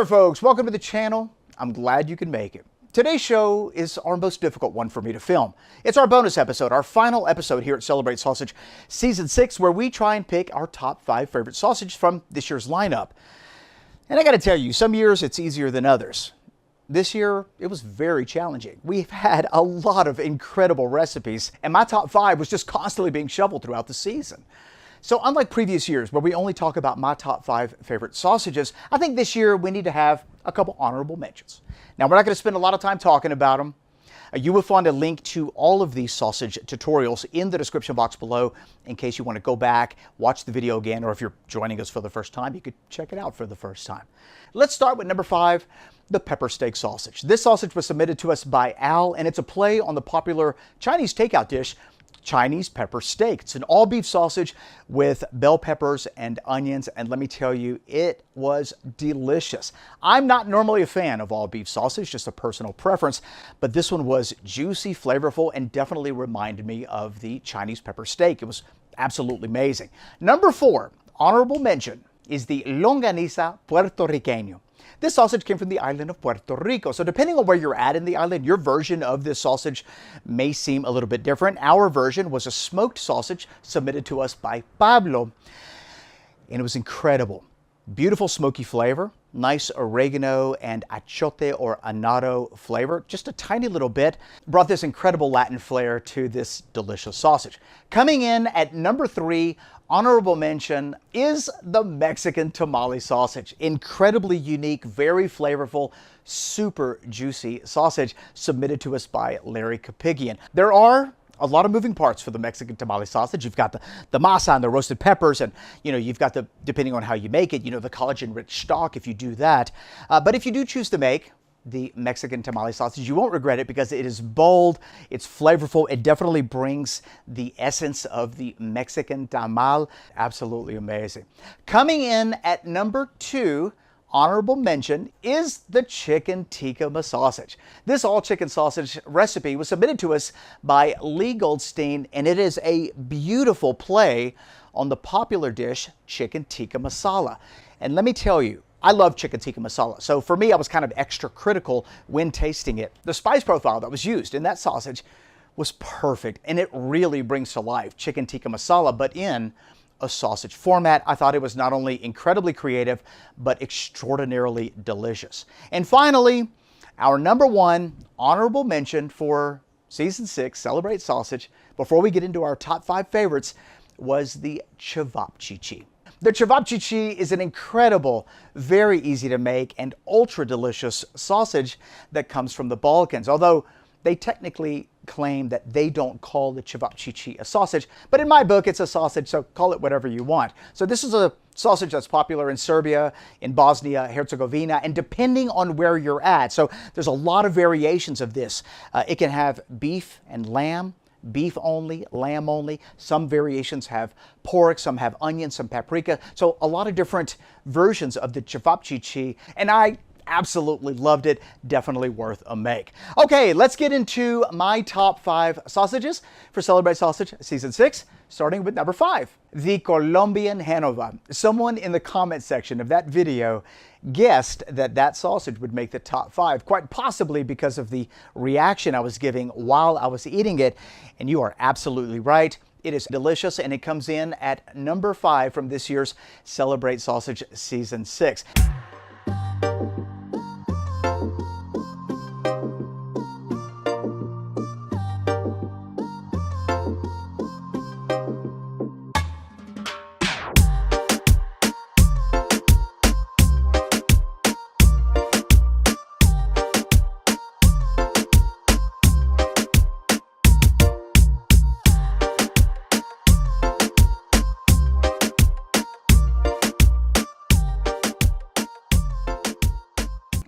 there, folks. Welcome to the channel. I'm glad you can make it. Today's show is our most difficult one for me to film. It's our bonus episode, our final episode here at Celebrate Sausage Season 6, where we try and pick our top 5 favorite sausages from this year's lineup. And I gotta tell you, some years it's easier than others. This year, it was very challenging. We've had a lot of incredible recipes, and my top 5 was just constantly being shuffled throughout the season. So unlike previous years where we only talk about my top 5 favorite sausages, I think this year we need to have a couple honorable mentions. Now, we're not going to spend a lot of time talking about them. You will find a link to all of these sausage tutorials in the description box below in case you want to go back, watch the video again, or if you're joining us for the first time, you could check it out for the first time. Let's start with number 5, the pepper steak sausage. This sausage was submitted to us by Al, and it's a play on the popular Chinese takeout dish, Chinese pepper steak. It's an all-beef sausage with bell peppers and onions, and let me tell you, it was delicious. I'm not normally a fan of all-beef sausage, just a personal preference, but this one was juicy, flavorful, and definitely reminded me of the Chinese pepper steak. It was absolutely amazing. Number 4, honorable mention, is the longaniza puertorriqueño. This sausage came from the island of Puerto Rico. So depending on where you're at in the island, your version of this sausage may seem a little bit different. Our version was a smoked sausage submitted to us by Pablo, and it was incredible. Beautiful smoky flavor, nice oregano and achote or annatto flavor, just a tiny little bit, brought this incredible Latin flair to this delicious sausage. Coming in at number 3, honorable mention, is the Mexican tamale sausage. Incredibly unique, very flavorful, super juicy sausage submitted to us by Larry Capigian. There are a lot of moving parts for the Mexican tamale sausage. You've got the masa and the roasted peppers, and you've got the, depending on how you make it, the collagen-rich stock if you do that. But if you do choose to make the Mexican tamale sausage, you won't regret it because it is bold, it's flavorful, it definitely brings the essence of the Mexican tamal. Absolutely amazing. Coming in at number 2, honorable mention, is the chicken tikka sausage. This all-chicken sausage recipe was submitted to us by Lee Goldstein, and it is a beautiful play on the popular dish chicken tikka masala. And let me tell you, I love chicken tikka masala, so for me, I was kind of extra critical when tasting it. The spice profile that was used in that sausage was perfect, and it really brings to life chicken tikka masala, but in a sausage format. I thought it was not only incredibly creative, but extraordinarily delicious. And finally, our number 1 honorable mention for Season 6 Celebrate Sausage, before we get into our top 5 favorites, was the cevapcici. The cevapcici is an incredible, very easy to make, and ultra delicious sausage that comes from the Balkans, although they technically claim that they don't call the cevapcici a sausage, but in my book, it's a sausage, so call it whatever you want. So this is a sausage that's popular in Serbia, in Bosnia, Herzegovina, and depending on where you're at. So there's a lot of variations of this. It can have beef and lamb, beef only, lamb only. Some variations have pork, some have onion, some paprika. So a lot of different versions of the cevapcici, and I absolutely loved it. Definitely worth a make. Okay, let's get into my top 5 sausages for Celebrate Sausage Season 6, starting with number 5, the Colombian Hanova. Someone in the comment section of that video guessed that that sausage would make the top 5, quite possibly because of the reaction I was giving while I was eating it, and you are absolutely right. It is delicious, and it comes in at number 5 from this year's Celebrate Sausage Season 6.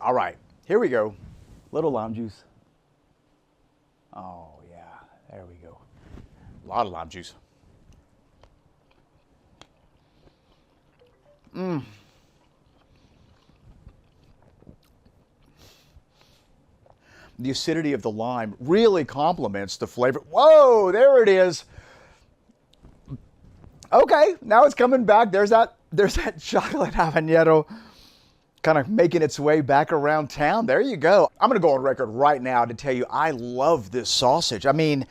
All right, here we go. Little lime juice. Oh yeah, there we go. A lot of lime juice. The acidity of the lime really complements the flavor. Whoa, there it is. Okay, now it's coming back. There's that chocolate habanero kind of making its way back around town. There you go. I'm going to go on record right now to tell you I love this sausage. I mean,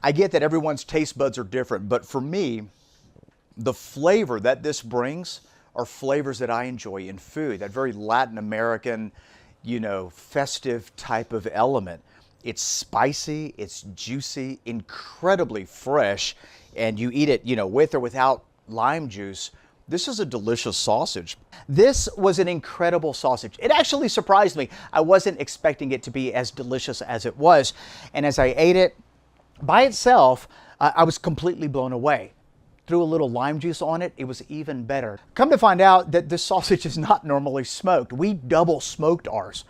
I get that everyone's taste buds are different, but for me, the flavor that this brings are flavors that I enjoy in food, that very Latin American, festive type of element. It's spicy, it's juicy, incredibly fresh, and you eat it, with or without lime juice. This is a delicious sausage. This was an incredible sausage. It actually surprised me. I wasn't expecting it to be as delicious as it was. And as I ate it by itself, I was completely blown away. Threw a little lime juice on it, it was even better. Come to find out that this sausage is not normally smoked. We double smoked ours.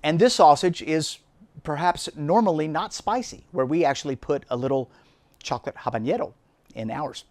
And this sausage is perhaps normally not spicy, where we actually put a little chocolate habanero in ours.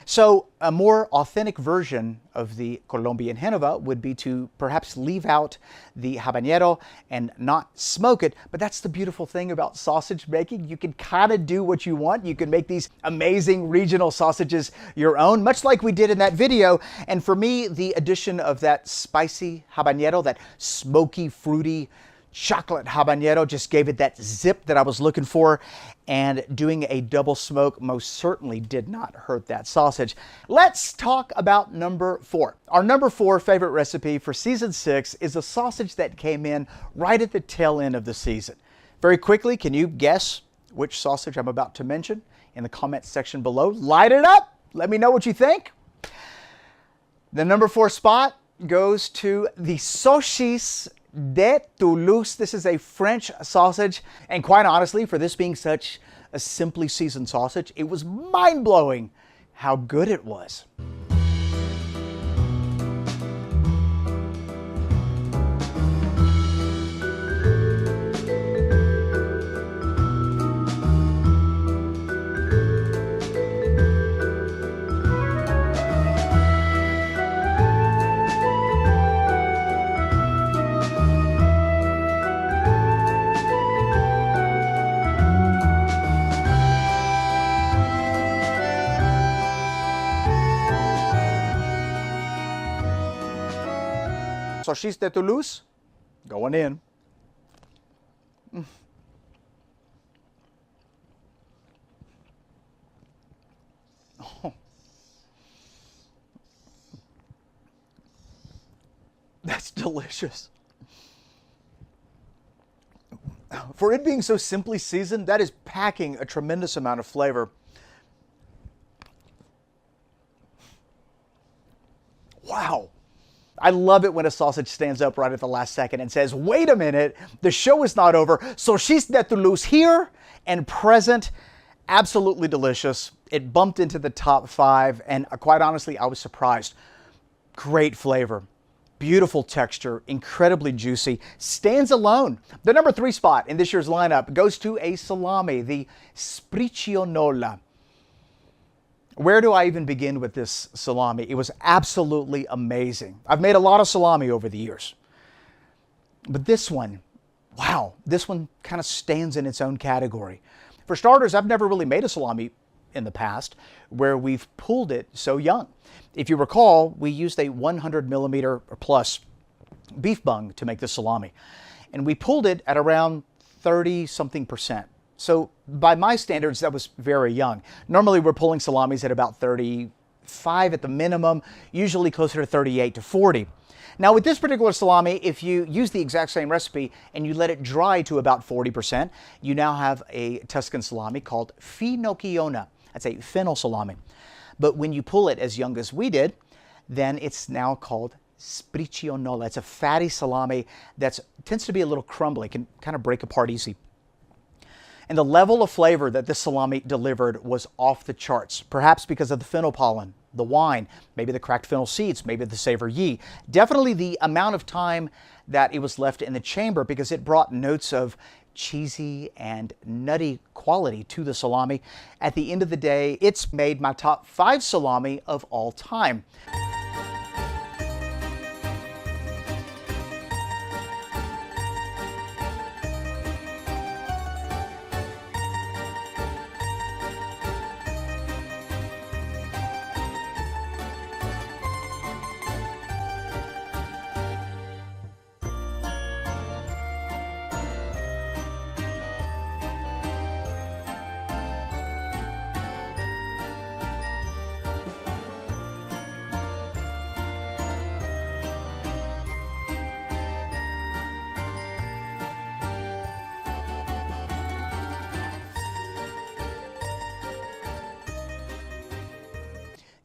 So a more authentic version of the Colombian Genova would be to perhaps leave out the habanero and not smoke it. But that's the beautiful thing about sausage making. You can kind of do what you want. You can make these amazing regional sausages your own, much like we did in that video. And for me, the addition of that spicy habanero, that smoky, fruity chocolate habanero just gave it that zip that I was looking for, and doing a double smoke most certainly did not hurt that sausage. Let's talk about number 4. Our number 4 favorite recipe for season 6 is a sausage that came in right at the tail end of the season. Very quickly, can you guess which sausage I'm about to mention? In the comments section below, light it up. Let me know what you think. The number 4 spot goes to the saucisse de Toulouse. This is a French sausage, and quite honestly, for this being such a simply seasoned sausage, it was mind-blowing how good it was. Saucisse de Toulouse, going in. Oh. That's delicious. For it being so simply seasoned, that is packing a tremendous amount of flavor. Wow. I love it when a sausage stands up right at the last second and says, wait a minute, the show is not over. Saucisse de Toulouse here and present, absolutely delicious. It bumped into the top 5, and quite honestly, I was surprised. Great flavor, beautiful texture, incredibly juicy, stands alone. The number 3 spot in this year's lineup goes to a salami, the Spriccionola. Where do I even begin with this salami? It was absolutely amazing. I've made a lot of salami over the years, but this one, wow, this one kind of stands in its own category. For starters, I've never really made a salami in the past where we've pulled it so young. If you recall, we used a 100 millimeter or plus beef bung to make the salami, and we pulled it at around 30-something%. So by my standards, that was very young. Normally we're pulling salamis at about 35 at the minimum, usually closer to 38 to 40. Now with this particular salami, if you use the exact same recipe and you let it dry to about 40%, you now have a Tuscan salami called finocchiona. That's a fennel salami. But when you pull it as young as we did, then it's now called Spriccionola. It's a fatty salami that tends to be a little crumbly, can kind of break apart easy. And the level of flavor that this salami delivered was off the charts, perhaps because of the fennel pollen, the wine, maybe the cracked fennel seeds, maybe the savory. Definitely the amount of time that it was left in the chamber, because it brought notes of cheesy and nutty quality to the salami. At the end of the day, it's made my top 5 salami of all time.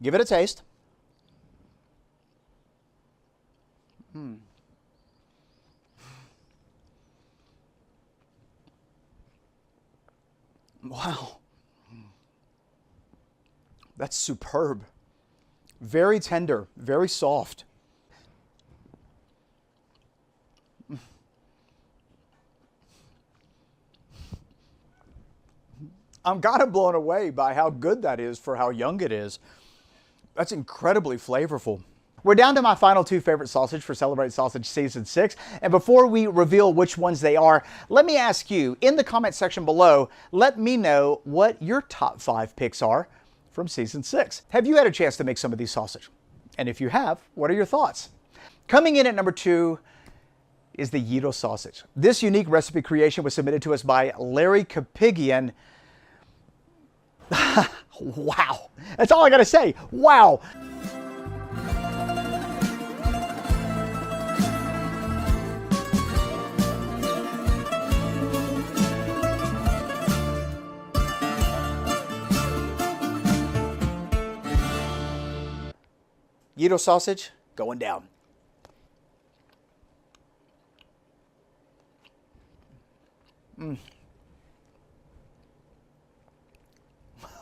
Give it a taste. Wow. That's superb. Very tender, very soft. I'm kind of blown away by how good that is for how young it is. That's incredibly flavorful. We're down to my final two favorite sausage for Celebrate Sausage Season 6. And before we reveal which ones they are, let me ask you, in the comment section below, let me know what your top 5 picks are from Season 6. Have you had a chance to make some of these sausage? And if you have, what are your thoughts? Coming in at number 2 is the gyro sausage. This unique recipe creation was submitted to us by Larry Kapigian. Wow. That's all I gotta say. Wow. Gyro sausage going down.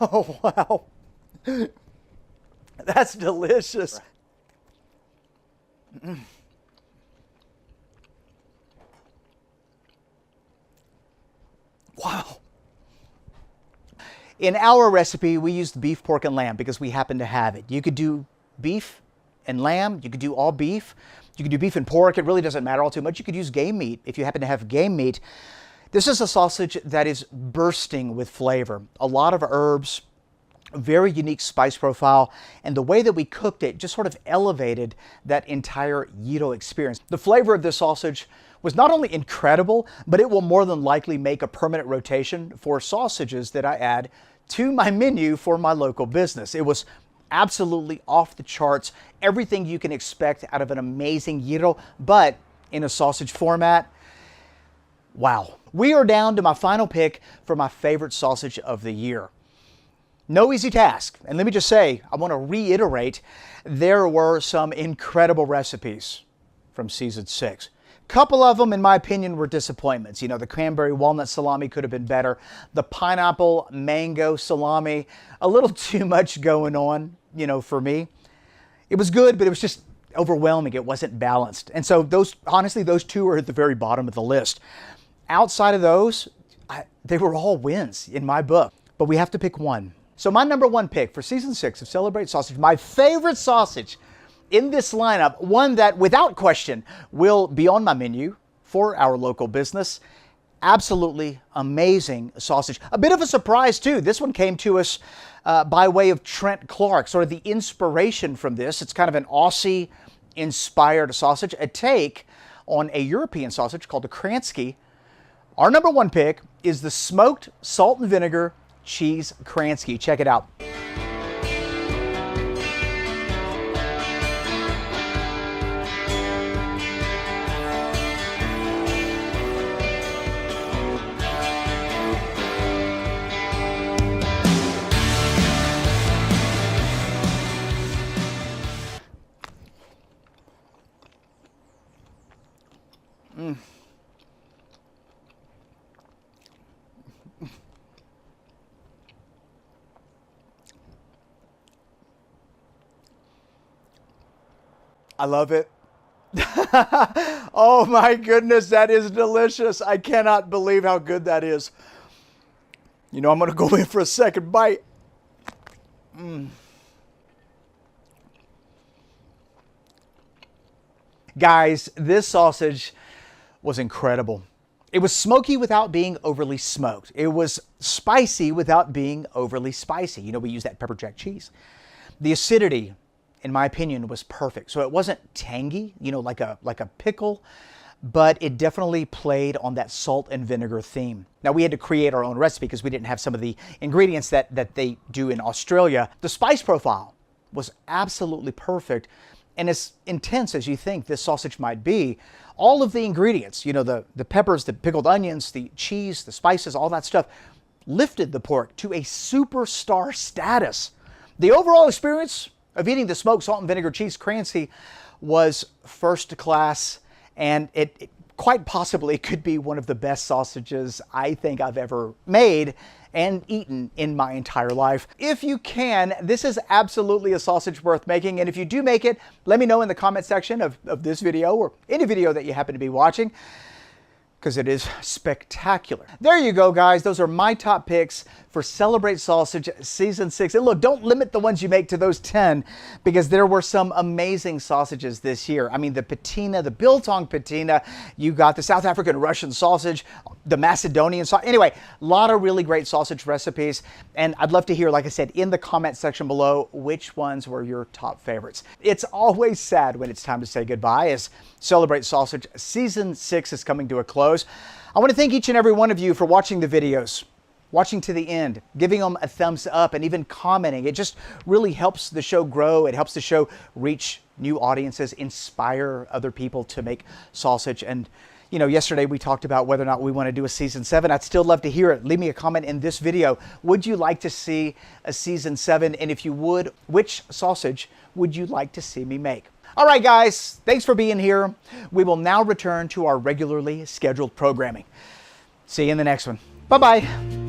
Oh, wow. That's delicious. Wow. In our recipe, we used beef, pork, and lamb because we happen to have it. You could do beef and lamb. You could do all beef. You could do beef and pork. It really doesn't matter all too much. You could use game meat if you happen to have game meat. This is a sausage that is bursting with flavor. A lot of herbs, very unique spice profile, and the way that we cooked it just sort of elevated that entire gyro experience. The flavor of this sausage was not only incredible, but it will more than likely make a permanent rotation for sausages that I add to my menu for my local business. It was absolutely off the charts, everything you can expect out of an amazing gyro, but in a sausage format. Wow. We are down to my final pick for my favorite sausage of the year. No easy task. And let me just say, I want to reiterate, there were some incredible recipes from Season 6. Couple of them, in my opinion, were disappointments. You know, the cranberry walnut salami could have been better. The pineapple mango salami, a little too much going on, you know, for me. It was good, but it was just overwhelming. It wasn't balanced. And so honestly, those two are at the very bottom of the list. Outside of those, they were all wins in my book, but we have to pick one. So my number 1 pick for Season 6 of Celebrate Sausage, my favorite sausage in this lineup, one that without question will be on my menu for our local business. Absolutely amazing sausage. A bit of a surprise too. This one came to us by way of Trent Clark, sort of the inspiration from this. It's kind of an Aussie inspired sausage, a take on a European sausage called a Kransky. Our number 1 pick is the smoked salt and vinegar cheese Kransky. Check it out. I love it. Oh my goodness, that is delicious. I cannot believe how good that is. You know, I'm going to go in for a second bite. Guys, this sausage was incredible. It was smoky without being overly smoked. It was spicy without being overly spicy. You know, we use that pepper jack cheese. The acidity, in my opinion, was perfect. So it wasn't tangy, you know, like a pickle, but it definitely played on that salt and vinegar theme. Now, we had to create our own recipe because we didn't have some of the ingredients that they do in Australia. The spice profile was absolutely perfect. And as intense as you think this sausage might be, all of the ingredients, you know, the peppers, the pickled onions, the cheese, the spices, all that stuff, lifted the pork to a superstar status. The overall experience of eating the smoked salt and vinegar cheese crancy was first class, and it quite possibly could be one of the best sausages I think I've ever made and eaten in my entire life. If you can, this is absolutely a sausage worth making, and if you do make it, let me know in the comment section of this video or any video that you happen to be watching, because it is spectacular. There you go, guys. Those are my top picks for Celebrate Sausage Season 6. And look, don't limit the ones you make to those 10, because there were some amazing sausages this year. I mean, the patina, the biltong patina, you got the South African Russian sausage, the Macedonian sausage. Anyway, a lot of really great sausage recipes. And I'd love to hear, like I said, in the comment section below, which ones were your top favorites. It's always sad when it's time to say goodbye, as Celebrate Sausage Season 6 is coming to a close. I want to thank each and every one of you for watching the videos, watching to the end, giving them a thumbs up, and even commenting. It just really helps the show grow. It helps the show reach new audiences, inspire other people to make sausage. And, you know, yesterday we talked about whether or not we want to do a Season 7. I'd still love to hear it. Leave me a comment in this video. Would you like to see a Season 7? And if you would, which sausage would you like to see me make? All right, guys, thanks for being here. We will now return to our regularly scheduled programming. See you in the next one. Bye-bye.